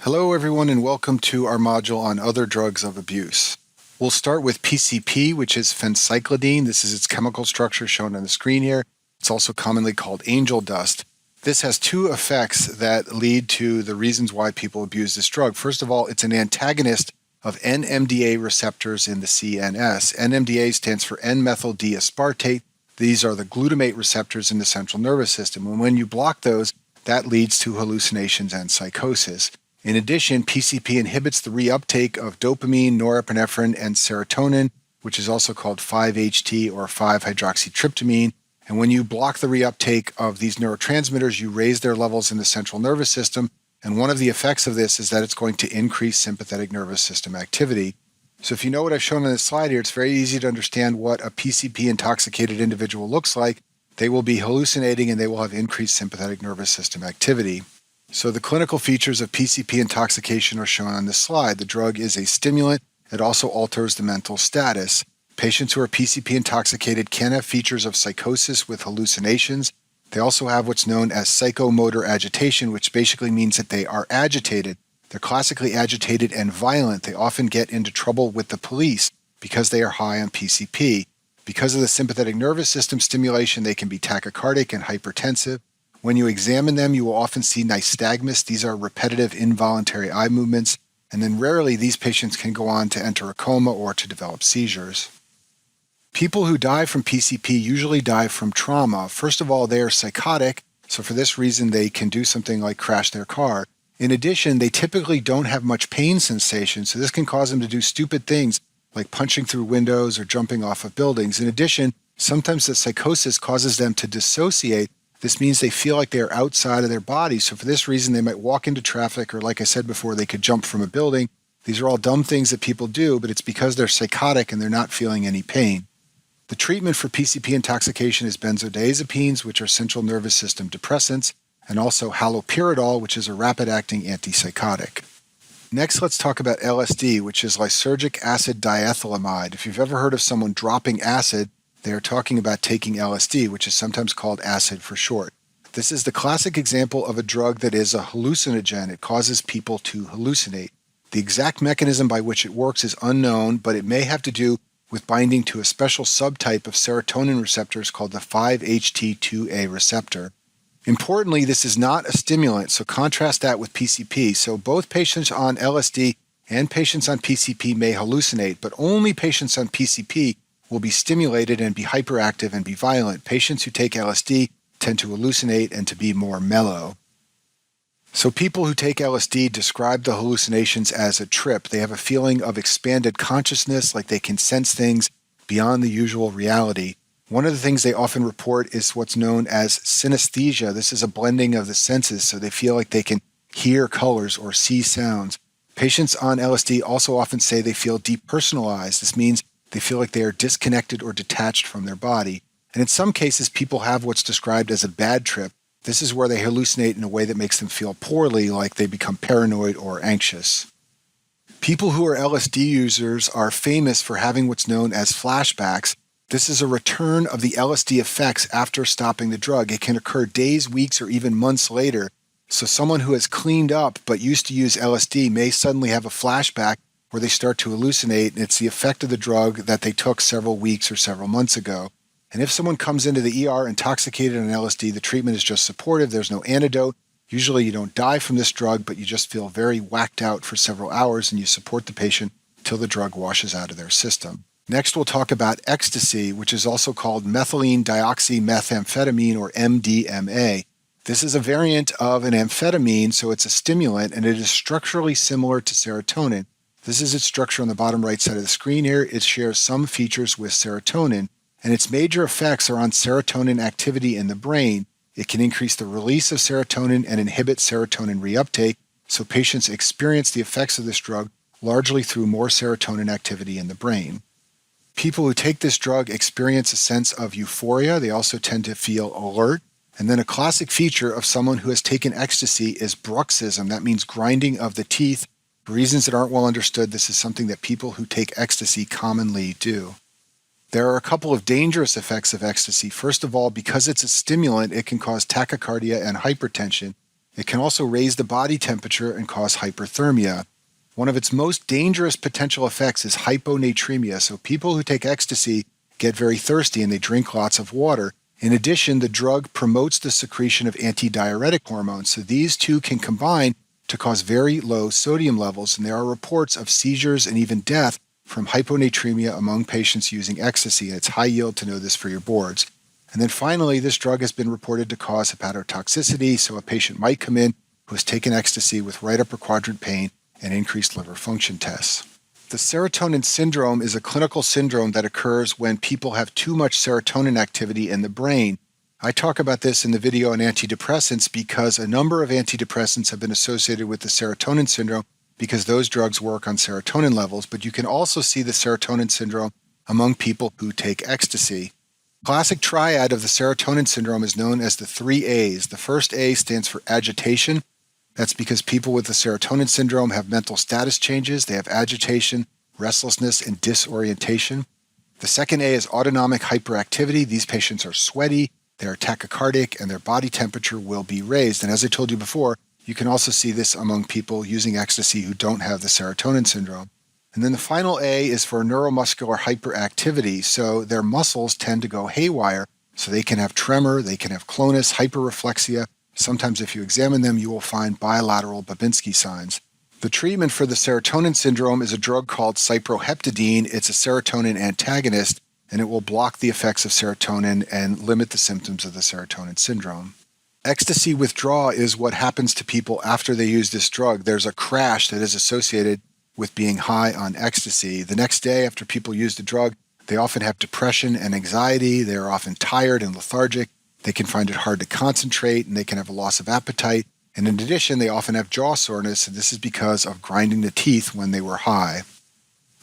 Hello everyone and welcome to our module on other drugs of abuse. We'll start with PCP, which is phencyclidine. This is its chemical structure shown on the screen here. It's also commonly called angel dust. This has two effects that lead to the reasons why people abuse this drug. First of all, it's an antagonist of NMDA receptors in the CNS. NMDA stands for N-methyl D-aspartate. These are the glutamate receptors in the central nervous system. And when you block those, that leads to hallucinations and psychosis. In addition, PCP inhibits the reuptake of dopamine, norepinephrine, and serotonin, which is also called 5-HT or 5-hydroxytryptamine. And when you block the reuptake of these neurotransmitters, you raise their levels in the central nervous system. And one of the effects of this is that it's going to increase sympathetic nervous system activity. So if you know what I've shown on this slide here, it's very easy to understand what a PCP intoxicated individual looks like. They will be hallucinating and they will have increased sympathetic nervous system activity. So the clinical features of PCP intoxication are shown on this slide. The drug is a stimulant. It also alters the mental status. Patients who are PCP intoxicated can have features of psychosis with hallucinations. They also have what's known as psychomotor agitation, which basically means that they are agitated. They're classically agitated and violent. They often get into trouble with the police because they are high on PCP. Because of the sympathetic nervous system stimulation, they can be tachycardic and hypertensive. When you examine them, you will often see nystagmus. These are repetitive involuntary eye movements. And then rarely these patients can go on to enter a coma or to develop seizures. People who die from PCP usually die from trauma. First of all, they are psychotic, so for this reason they can do something like crash their car. In addition, they typically don't have much pain sensation, so this can cause them to do stupid things like punching through windows or jumping off of buildings. In addition, sometimes the psychosis causes them to dissociate. This means they feel like they're outside of their body, so for this reason they might walk into traffic, or like I said before, they could jump from a building. These are all dumb things that people do, but it's because they're psychotic and they're not feeling any pain. The treatment for PCP intoxication is benzodiazepines, which are central nervous system depressants, and also haloperidol, which is a rapid-acting antipsychotic. Next, let's talk about LSD, which is lysergic acid diethylamide. If you've ever heard of someone dropping acid, they are talking about taking LSD, which is sometimes called acid for short. This is the classic example of a drug that is a hallucinogen. It causes people to hallucinate. The exact mechanism by which it works is unknown, but it may have to do with binding to a special subtype of serotonin receptors called the 5-HT2A receptor. Importantly, this is not a stimulant, so contrast that with PCP. So both patients on LSD and patients on PCP may hallucinate, but only patients on PCP will be stimulated and be hyperactive and be violent. Patients who take LSD tend to hallucinate and to be more mellow. So people who take LSD describe the hallucinations as a trip. They have a feeling of expanded consciousness, like they can sense things beyond the usual reality. One of the things they often report is what's known as synesthesia. This is a blending of the senses, so they feel like they can hear colors or see sounds. Patients on LSD also often say they feel depersonalized. This means they feel like they are disconnected or detached from their body. And in some cases, people have what's described as a bad trip. This is where they hallucinate in a way that makes them feel poorly, like they become paranoid or anxious. People who are LSD users are famous for having what's known as flashbacks. This is a return of the LSD effects after stopping the drug. It can occur days, weeks, or even months later. So someone who has cleaned up but used to use LSD may suddenly have a flashback where they start to hallucinate, and it's the effect of the drug that they took several weeks or several months ago. And if someone comes into the ER intoxicated on LSD, the treatment is just supportive. There's no antidote. Usually you don't die from this drug, but you just feel very whacked out for several hours, and you support the patient till the drug washes out of their system. Next, we'll talk about ecstasy, which is also called methylene dioxymethamphetamine, or MDMA. This is a variant of an amphetamine, so it's a stimulant, and it is structurally similar to serotonin. This is its structure on the bottom right side of the screen here. It shares some features with serotonin, and its major effects are on serotonin activity in the brain. It can increase the release of serotonin and inhibit serotonin reuptake, so patients experience the effects of this drug largely through more serotonin activity in the brain. People who take this drug experience a sense of euphoria. They also tend to feel alert. And then a classic feature of someone who has taken ecstasy is bruxism. That means grinding of the teeth. For reasons that aren't well understood, this is something that people who take ecstasy commonly do. There are a couple of dangerous effects of ecstasy. First of all, because it's a stimulant, it can cause tachycardia and hypertension. It can also raise the body temperature and cause hyperthermia. One of its most dangerous potential effects is hyponatremia, so people who take ecstasy get very thirsty and they drink lots of water. In addition, the drug promotes the secretion of antidiuretic hormones, so these two can combine to cause very low sodium levels, and there are reports of seizures and even death from hyponatremia among patients using ecstasy, and it's high yield to know this for your boards. And then finally, this drug has been reported to cause hepatotoxicity, so a patient might come in who has taken ecstasy with right upper quadrant pain and increased liver function tests. The serotonin syndrome is a clinical syndrome that occurs when people have too much serotonin activity in the brain. I talk about this in the video on antidepressants because a number of antidepressants have been associated with the serotonin syndrome because those drugs work on serotonin levels, but you can also see the serotonin syndrome among people who take ecstasy. Classic triad of the serotonin syndrome is known as the 3 A's. The first A stands for agitation. That's because people with the serotonin syndrome have mental status changes. They have agitation, restlessness, and disorientation. The second A is autonomic hyperactivity. These patients are sweaty, they are tachycardic, and their body temperature will be raised. And as I told you before, you can also see this among people using ecstasy who don't have the serotonin syndrome. And then the final A is for neuromuscular hyperactivity. So their muscles tend to go haywire. So they can have tremor, they can have clonus, hyperreflexia. Sometimes if you examine them, you will find bilateral Babinski signs. The treatment for the serotonin syndrome is a drug called cyproheptadine. It's a serotonin antagonist, and it will block the effects of serotonin and limit the symptoms of the serotonin syndrome. Ecstasy withdrawal is what happens to people after they use this drug. There's a crash that is associated with being high on ecstasy. The next day after people use the drug, they often have depression and anxiety. They are often tired and lethargic. They can find it hard to concentrate, and they can have a loss of appetite. And in addition, they often have jaw soreness, and this is because of grinding the teeth when they were high.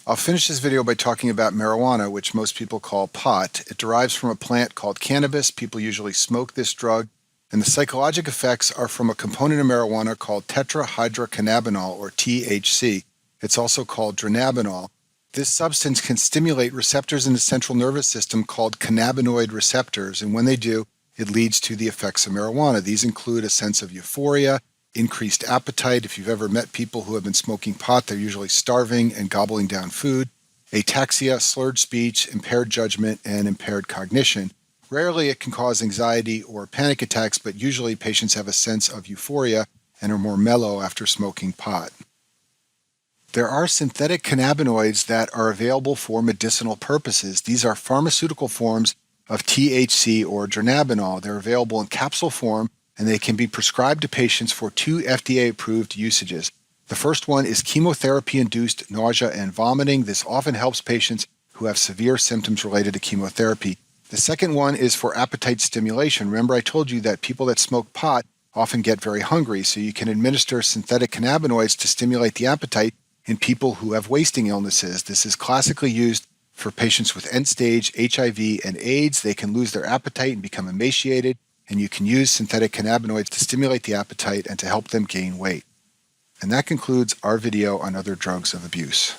I'll finish this video by talking about marijuana, which most people call pot. It derives from a plant called cannabis. People usually smoke this drug, and the psychologic effects are from a component of marijuana called tetrahydrocannabinol, or THC. It's also called dronabinol. This substance can stimulate receptors in the central nervous system called cannabinoid receptors, and when they do, it leads to the effects of marijuana. These include a sense of euphoria, increased appetite. If you've ever met people who have been smoking pot, they're usually starving and gobbling down food. Ataxia, slurred speech, impaired judgment, and impaired cognition. Rarely it can cause anxiety or panic attacks, but usually patients have a sense of euphoria and are more mellow after smoking pot. There are synthetic cannabinoids that are available for medicinal purposes. These are pharmaceutical forms of THC or dronabinol. They're available in capsule form, and they can be prescribed to patients for 2 FDA-approved usages. The first one is chemotherapy-induced nausea and vomiting. This often helps patients who have severe symptoms related to chemotherapy. The second one is for appetite stimulation. Remember, I told you that people that smoke pot often get very hungry, so you can administer synthetic cannabinoids to stimulate the appetite in people who have wasting illnesses. This is classically used for patients with end-stage HIV and AIDS. They can lose their appetite and become emaciated, and you can use synthetic cannabinoids to stimulate the appetite and to help them gain weight. And that concludes our video on other drugs of abuse.